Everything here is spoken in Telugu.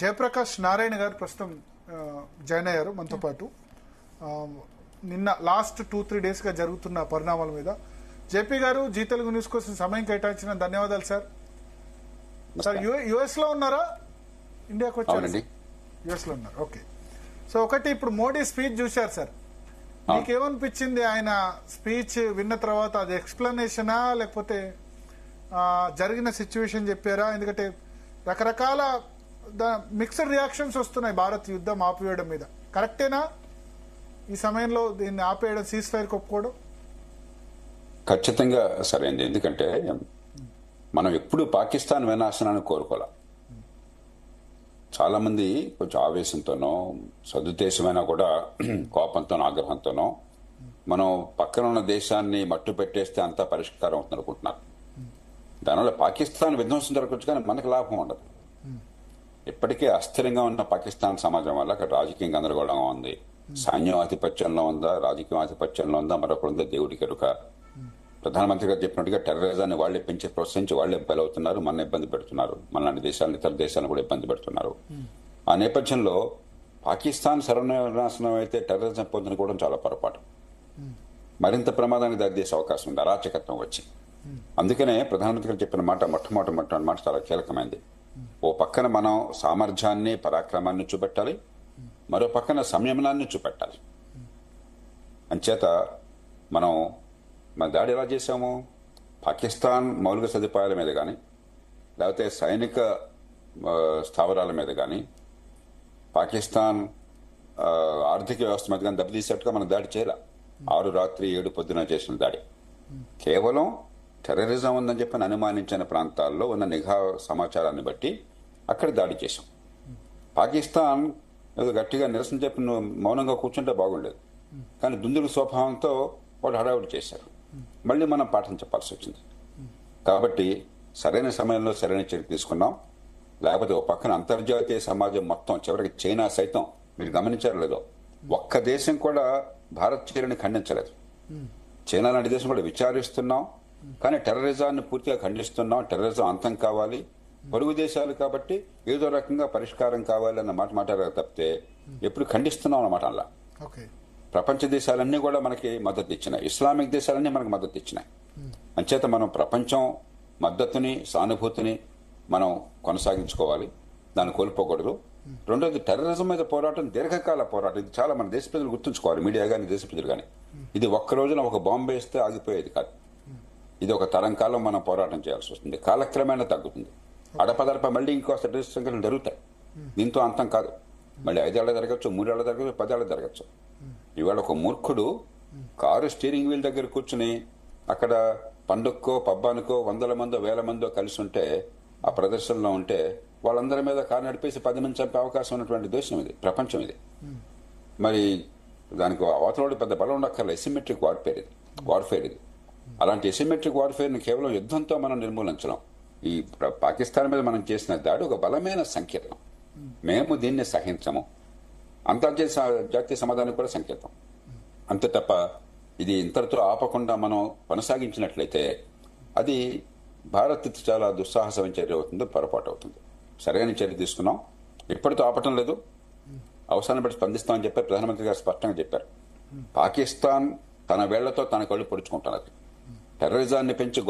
జయప్రకాష్ నారాయణ గారు ప్రస్తుతం జాయిన్ అయ్యారు మనతో పాటు. నిన్న లాస్ట్ 2-3 డేస్గా జరుగుతున్న పరిణామాల మీద జేపీ గారు జీ తెలుగు న్యూస్ కోసం సమయం కేటాయించిన ధన్యవాదాలు సార్. సార్ యుఎస్ లో ఉన్నారా, ఇండియాకి వచ్చారు? యుఎస్ లో ఉన్నారు. ఓకే. సో ఒకటి, ఇప్పుడు మోడీ స్పీచ్ చూశారు సార్, మీకేమనిపించింది? ఆయన స్పీచ్ విన్న తర్వాత అది ఎక్స్ప్లెనేషనా లేకపోతే జరిగిన సిచ్యువేషన్ చెప్పారా? ఎందుకంటే రకరకాల మిక్స్డ్ రియాక్షన్స్ వస్తున్నాయి భారత్ యుద్ధం ఆపివేయడం మీద. కరెక్టేనా ఈ సమయంలో దీన్ని ఆపేయడం, సీజ్ ఫైర్ ఒప్పుకోవడం? ఖచ్చితంగా సరైనది. ఎందుకంటే మనం ఎప్పుడు పాకిస్తాన్ వినాశనాన్ని కోరుకోవాలి. చాలా మంది కొంచెం ఆవేశంతోనో సదుద్దేశమైనా కూడా కోపంతోనో ఆగ్రహంతోనో మనం పక్కన ఉన్న దేశాన్ని మట్టు పెట్టేస్తే అంతా పరిష్కారం అవుతుంది అనుకుంటున్నారు. దానివల్ల పాకిస్తాన్ విధ్వంసం జరగవచ్చు, కానీ మనకు లాభం ఉండదు. ఇప్పటికే అస్థిరంగా ఉన్న పాకిస్తాన్ సమాజం వల్ల అక్కడ రాజకీయ గందరగోళంగా ఉంది. సైన్యం ఆధిపత్యంలో ఉందా, రాజకీయ ఆధిపత్యంలో ఉందా, మరొకరు ఉందా దేవుడికి ఎరుక. ప్రధానమంత్రి గారు చెప్పినట్టుగా టెర్రరిజాన్ని వాళ్లే పెంచి ప్రోత్సహించి వాళ్లే బలవుతున్నారు, మన ఇబ్బంది పెడుతున్నారు, మనలాంటి దేశాలను ఇతర దేశాలను కూడా ఇబ్బంది పెడుతున్నారు. ఆ నేపథ్యంలో పాకిస్తాన్ సర్వనాశనం అయితే టెర్రరిజం పొందనుకోవడం చాలా పొరపాటు. మరింత ప్రమాదానికి దారితీసే అవకాశం ఉంది అరాచకత్వం వచ్చి. అందుకనే ప్రధానమంత్రి గారు చెప్పిన మాట మొట్టమొదటి మాట చాలా కీలకమైంది. ఓ పక్కన మనం సామర్థ్యాన్ని పరాక్రమాన్ని చూపెట్టాలి, మరో పక్కన సంయమనాన్ని చూపెట్టాలి. అంచేత మనం మన దాడి ఎలా చేశాము? పాకిస్తాన్ మౌలిక సదుపాయాల మీద కానీ, లేకపోతే సైనిక స్థావరాల మీద కానీ, పాకిస్తాన్ ఆర్థిక వ్యవస్థ మీద కానీ దెబ్బతీసేట్టుగా మనం దాడి చేయాల. 6 రాత్రి 7 పొద్దున చేసిన దాడి కేవలం టెర్రరిజం ఉందని చెప్పని అనుమానించిన ప్రాంతాల్లో ఉన్న నిఘా సమాచారాన్ని బట్టి అక్కడ దాడి చేశాం. పాకిస్తాన్ ఏదో గట్టిగా నిరసన చెప్పి మౌనంగా కూర్చుంటే బాగుండేది, కానీ దుందుడు స్వభావంతో వాళ్ళు హడావుడి చేశారు. మళ్ళీ మనం పాఠం చెప్పాల్సి వచ్చింది. కాబట్టి సరైన సమయంలో సరైన చర్య తీసుకున్నాం. లేకపోతే ఒక పక్కన అంతర్జాతీయ సమాజం మొత్తం, చివరికి చైనా సైతం, మీరు గమనించారు లేదో, ఒక్క దేశం కూడా భారత్ చర్యని ఖండించలేదు. చైనా లాంటి దేశం కూడా విచారిస్తున్నాం, కానీ టెర్రరిజాన్ని పూర్తిగా ఖండిస్తున్నాం. టెర్రరిజం అంతం కావాలి, పొరుగు దేశాలు కాబట్టి ఏదో రకంగా పరిష్కారం కావాలి అన్న మాట మాట్లాడారు తప్పితే ఎప్పుడు ఖండిస్తున్నాం అన్నమాట. అలా ప్రపంచ దేశాలన్నీ కూడా మనకి మద్దతు ఇచ్చినాయి, ఇస్లామిక్ దేశాలన్నీ మనకు మద్దతు ఇచ్చినాయి. అంచేత మనం ప్రపంచం మద్దతుని, సానుభూతిని మనం కొనసాగించుకోవాలి, దాన్ని కోల్పోకూడదు. రెండోది, టెర్రరిజం మీద పోరాటం దీర్ఘకాల పోరాటం. ఇది చాలా మన దేశ ప్రజలు గుర్తుంచుకోవాలి, మీడియా కానీ దేశ ప్రజలు కానీ. ఇది ఒక్క రోజున ఒక బాంబు వేస్తే ఆగిపోయేది కాదు. ఇది ఒక తరం కాలం మనం పోరాటం చేయాల్సి వస్తుంది. కాలక్రమేణా తగ్గుతుంది. అడపదడప మళ్ళీ ఇంకోసారి టెర్రరిస్ట్ సంఘటనలు జరుగుతాయి. దీంతో అంతం కాదు. మళ్ళీ 5 ఏళ్ళ జరగచ్చు, 3 ఏళ్ళ జరగచ్చు, 10 ఏళ్ళ జరగచ్చు. ఇవాళ ఒక మూర్ఖుడు కారు స్టీరింగ్ వీల్ దగ్గర కూర్చుని అక్కడ పండుగకో పబ్బానికో 100 మందో 1000 మందో కలిసి ఉంటే, ఆ ప్రదర్శనలో ఉంటే, వాళ్ళందరి మీద కారు నడిపేసి 10 మంది చంపే అవకాశం ఉన్నటువంటి దేశం ఇది, ప్రపంచం ఇది. మరి దానికి అవతల పెద్ద బలం ఉండక్కర్లేదు. ఎసిమెట్రిక్ వార్ఫేర్ ఇది. అలాంటి ఎసిమెట్రిక్ వార్ఫేర్ని కేవలం యుద్ధంతో మనం నిర్మూలించడం. ఈ పాకిస్తాన్ మీద మనం చేసిన దాడి ఒక బలమైన సంకేతం. మేము దీన్ని సహించము, అంతర్జాతీయ సమాధానం కూడా సంకేతం. అంతే తప్ప ఇది ఇంతటితో ఆపకుండా మనం కొనసాగించినట్లయితే అది భారత్ చాలా దుస్సాహసమైన చర్య అవుతుంది, పొరపాటు అవుతుంది. సరైన చర్య తీసుకున్నాం, ఇప్పటితో ఆపటం లేదు, అవసరాన్ని బట్టి స్పందిస్తామని చెప్పారు. ప్రధానమంత్రి గారు స్పష్టంగా చెప్పారు. పాకిస్తాన్ తన వేళ్లతో తన కళ్ళు పొడుచుకుంటున్నది. టెర్రరిజాన్ని పెంచి